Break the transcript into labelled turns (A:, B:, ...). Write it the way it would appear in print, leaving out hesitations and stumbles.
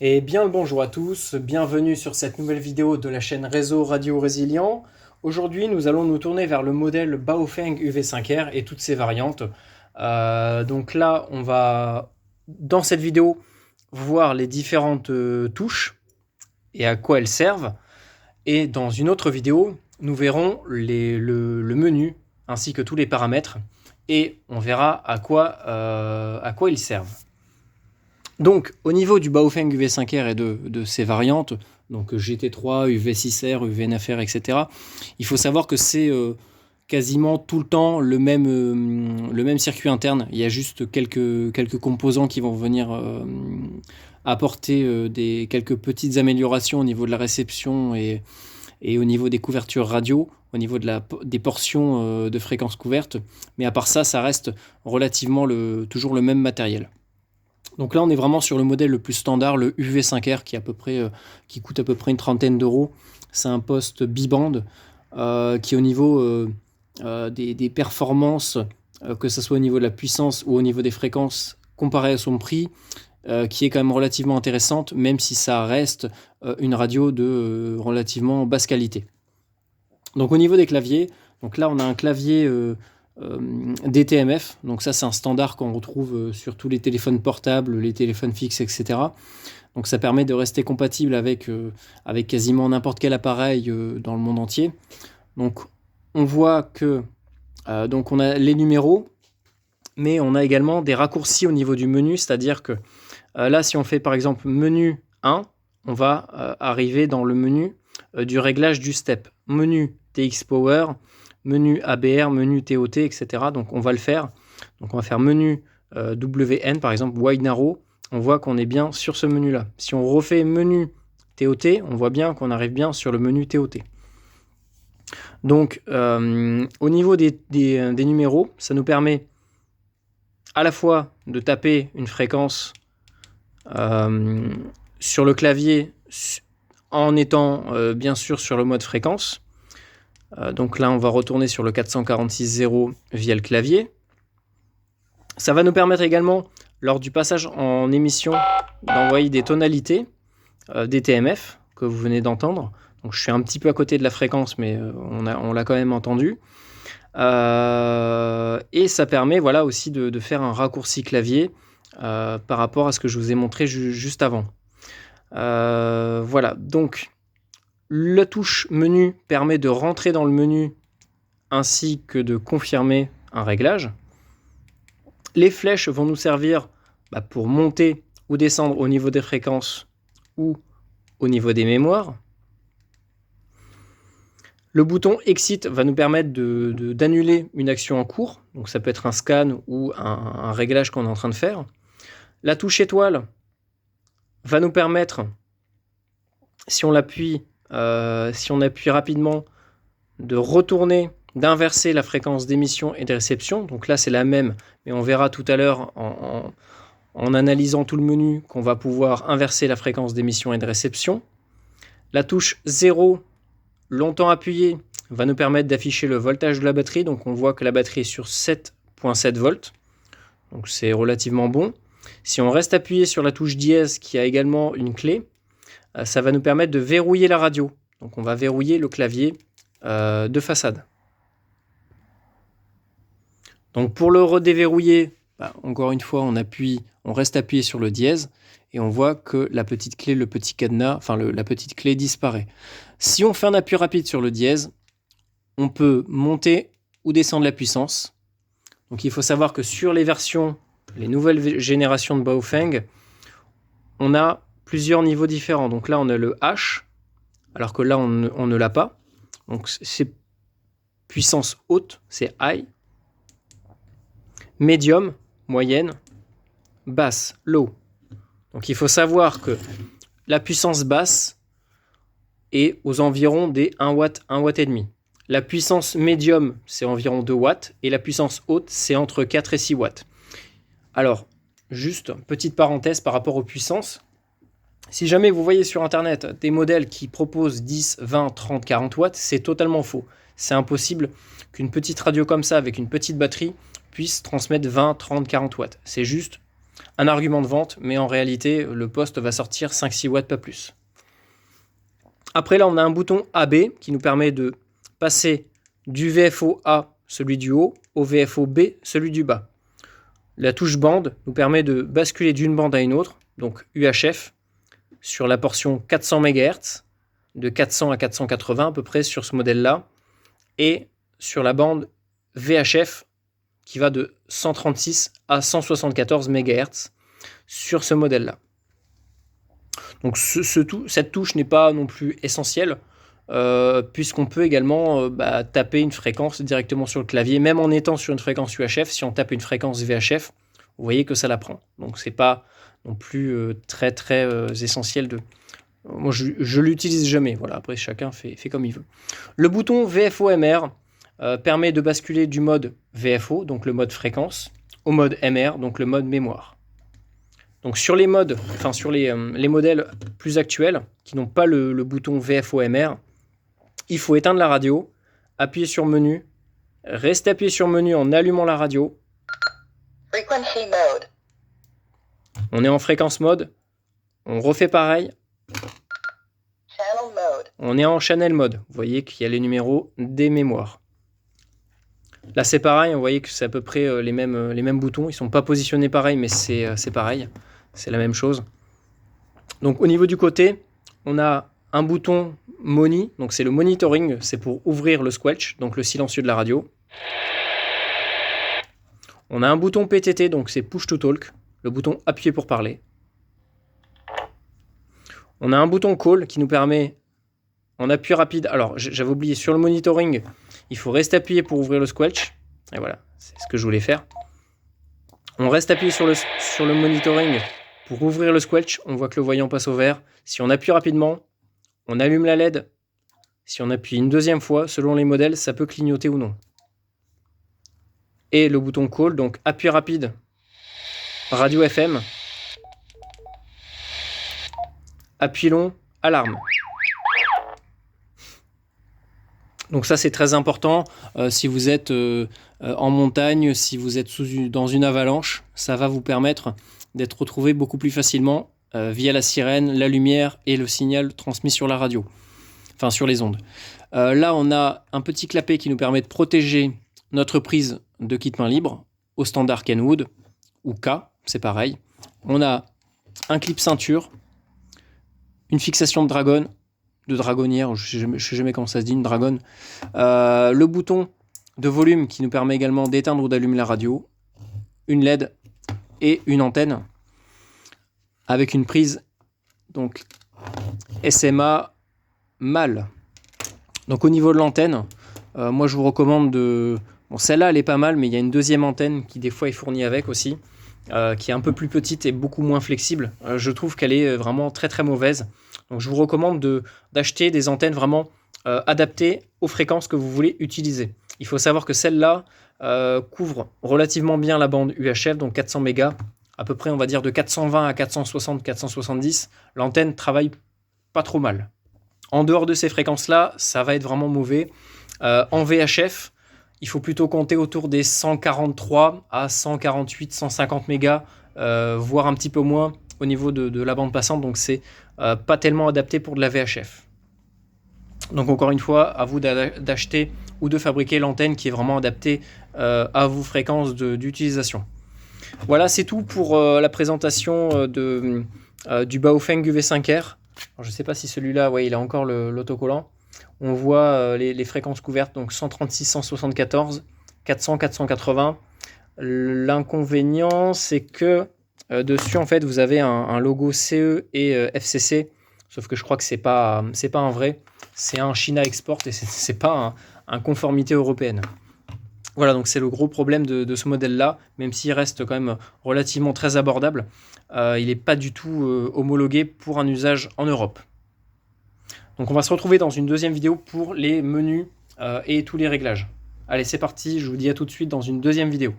A: Et bien le bonjour à tous, bienvenue sur cette nouvelle vidéo de la chaîne Réseau Radio Résilient. Aujourd'hui, nous allons nous tourner vers le modèle Baofeng UV5R et toutes ses variantes. Donc là, on va, dans cette vidéo, voir les différentes touches et à quoi elles servent. Et dans une autre vidéo, nous verrons le menu ainsi que tous les paramètres et on verra à quoi ils servent. Donc, au niveau du Baofeng UV5R et de ses variantes, donc GT3, UV6R, UV9R, etc., il faut savoir que c'est quasiment tout le temps le même circuit interne. Il y a juste quelques composants qui vont venir apporter quelques petites améliorations au niveau de la réception et au niveau des couvertures radio, au niveau des portions de fréquences couvertes. Mais à part ça, ça reste relativement toujours le même matériel. Donc là, on est vraiment sur le modèle le plus standard, le UV5R, qui coûte à peu près une trentaine d'euros. C'est un poste biband qui, au niveau des performances, que ce soit au niveau de la puissance ou au niveau des fréquences, comparé à son prix, qui est quand même relativement intéressante, même si ça reste une radio de relativement basse qualité. Donc au niveau des claviers, donc là on a un clavier DTMF, donc ça c'est un standard qu'on retrouve sur tous les téléphones portables, les téléphones fixes, etc. Donc ça permet de rester compatible avec quasiment n'importe quel appareil dans le monde entier. Donc on voit que donc on a les numéros, mais on a également des raccourcis au niveau du menu, c'est-à-dire que là si on fait par exemple menu 1, on va arriver dans le menu du réglage du step. Menu TX Power, menu ABR, menu TOT, etc. Donc on va le faire. Donc on va faire menu WN, par exemple, Wide Narrow. On voit qu'on est bien sur ce menu-là. Si on refait menu TOT, on voit bien qu'on arrive bien sur le menu TOT. Donc au niveau des numéros, ça nous permet à la fois de taper une fréquence sur le clavier en étant bien sûr sur le mode fréquence. Donc là, on va retourner sur le 446.0 via le clavier. Ça va nous permettre également, lors du passage en émission, d'envoyer des tonalités DTMF que vous venez d'entendre. Donc je suis un petit peu à côté de la fréquence, mais on l'a quand même entendu. Et ça permet voilà, aussi de faire un raccourci clavier par rapport à ce que je vous ai montré juste avant. Voilà, donc la touche menu permet de rentrer dans le menu ainsi que de confirmer un réglage. Les flèches vont nous servir pour monter ou descendre au niveau des fréquences ou au niveau des mémoires. Le bouton Exit va nous permettre d'annuler une action en cours. Donc ça peut être un scan ou un réglage qu'on est en train de faire. La touche étoile va nous permettre, si on appuie rapidement, de retourner, d'inverser la fréquence d'émission et de réception. Donc là, c'est la même, mais on verra tout à l'heure en analysant tout le menu qu'on va pouvoir inverser la fréquence d'émission et de réception. La touche 0, longtemps appuyée, va nous permettre d'afficher le voltage de la batterie. Donc on voit que la batterie est sur 7,7 volts. Donc c'est relativement bon. Si on reste appuyé sur la touche dièse, qui a également une clé, ça va nous permettre de verrouiller la radio. Donc on va verrouiller le clavier de façade. Donc pour le redéverrouiller, encore une fois, on reste appuyé sur le dièse et on voit que la petite clé, le petit cadenas, la petite clé disparaît. Si on fait un appui rapide sur le dièse, on peut monter ou descendre la puissance. Donc il faut savoir que sur les nouvelles générations de Baofeng, on a plusieurs niveaux différents. Donc là, on a le H, alors que là, on ne l'a pas. Donc c'est puissance haute, c'est high. Médium, moyenne. Basse, low. Donc il faut savoir que la puissance basse est aux environs des 1 watt, 1 watt et demi. La puissance médium, c'est environ 2 watts. Et la puissance haute, c'est entre 4 et 6 watts. Alors, juste petite parenthèse par rapport aux puissances. Si jamais vous voyez sur Internet des modèles qui proposent 10, 20, 30, 40 watts, c'est totalement faux. C'est impossible qu'une petite radio comme ça, avec une petite batterie, puisse transmettre 20, 30, 40 watts. C'est juste un argument de vente, mais en réalité, le poste va sortir 5-6 watts, pas plus. Après, là, on a un bouton AB qui nous permet de passer du VFO A, celui du haut, au VFO B, celui du bas. La touche bande nous permet de basculer d'une bande à une autre, donc UHF, sur la portion 400 MHz, de 400 à 480 à peu près sur ce modèle-là, et sur la bande VHF, qui va de 136 à 174 MHz sur ce modèle-là. Donc cette touche n'est pas non plus essentielle, puisqu'on peut également taper une fréquence directement sur le clavier, même en étant sur une fréquence UHF. Si on tape une fréquence VHF, vous voyez que ça la prend. Donc c'est pas non plus très essentiel de... Moi je l'utilise jamais, voilà, après chacun fait comme il veut. Le bouton VFO-MR permet de basculer du mode VFO, donc le mode fréquence, au mode MR, donc le mode mémoire. Donc sur les modes, enfin sur les modèles plus actuels, qui n'ont pas le bouton VFO-MR, il faut éteindre la radio, appuyer sur menu, rester appuyé sur menu en allumant la radio.
B: Frequency mode.
A: On est en fréquence mode, on refait pareil.
B: Channel mode.
A: On est en channel mode. Vous voyez qu'il y a les numéros des mémoires. Là c'est pareil, vous voyez que c'est à peu près les mêmes boutons. Ils ne sont pas positionnés pareil, mais c'est pareil. C'est la même chose. Donc au niveau du côté, on a un bouton Moni, donc c'est le monitoring, c'est pour ouvrir le squelch, donc le silencieux de la radio. On a un bouton PTT, donc c'est Push to Talk, le bouton appuyer pour parler. On a un bouton Call qui nous permet, en appui rapide, alors j'avais oublié, sur le monitoring, il faut rester appuyé pour ouvrir le squelch. Et voilà, c'est ce que je voulais faire. On reste appuyé sur le monitoring pour ouvrir le squelch. On voit que le voyant passe au vert. Si on appuie rapidement, on allume la LED. Si on appuie une deuxième fois, selon les modèles, ça peut clignoter ou non. Et le bouton Call, donc appui rapide, radio FM. Appui long, alarme. Donc ça c'est très important si vous êtes en montagne, si vous êtes dans une avalanche, ça va vous permettre d'être retrouvé beaucoup plus facilement via la sirène, la lumière et le signal transmis sur la radio, enfin sur les ondes. Là on a un petit clapet qui nous permet de protéger notre prise de kit main libre au standard Kenwood ou K, c'est pareil. On a un clip ceinture, une fixation de dragon, de dragonnière, je ne sais jamais comment ça se dit, une dragonne. Le bouton de volume qui nous permet également d'éteindre ou d'allumer la radio, une LED et une antenne avec une prise donc SMA mâle. Donc au niveau de l'antenne, moi je vous recommande de... Bon, celle-là elle est pas mal, mais il y a une deuxième antenne qui des fois est fournie avec aussi, qui est un peu plus petite et beaucoup moins flexible. Je trouve qu'elle est vraiment très mauvaise. Donc je vous recommande d'acheter des antennes vraiment adaptées aux fréquences que vous voulez utiliser. Il faut savoir que celle-là couvre relativement bien la bande UHF, donc 400 mégas, à peu près on va dire de 420 à 460, 470. L'antenne travaille pas trop mal. En dehors de ces fréquences-là, ça va être vraiment mauvais. En VHF, il faut plutôt compter autour des 143 à 148, 150 mégas, voire un petit peu moins au niveau de la bande passante, donc c'est pas tellement adapté pour de la VHF. Donc encore une fois, à vous d'acheter ou de fabriquer l'antenne qui est vraiment adaptée à vos fréquences d'utilisation. Voilà, c'est tout pour la présentation du Baofeng UV5R. Alors, je ne sais pas si celui-là, ouais, il a encore l'autocollant. On voit les fréquences couvertes, donc 136, 174, 400, 480. L'inconvénient, c'est que dessus, en fait, vous avez un logo CE et FCC, sauf que je crois que c'est pas un vrai. C'est un China Export et c'est pas un conformité européenne. Voilà, donc c'est le gros problème de ce modèle-là, même s'il reste quand même relativement très abordable. Il n'est pas du tout homologué pour un usage en Europe. Donc on va se retrouver dans une deuxième vidéo pour les menus et tous les réglages. Allez, c'est parti, je vous dis à tout de suite dans une deuxième vidéo.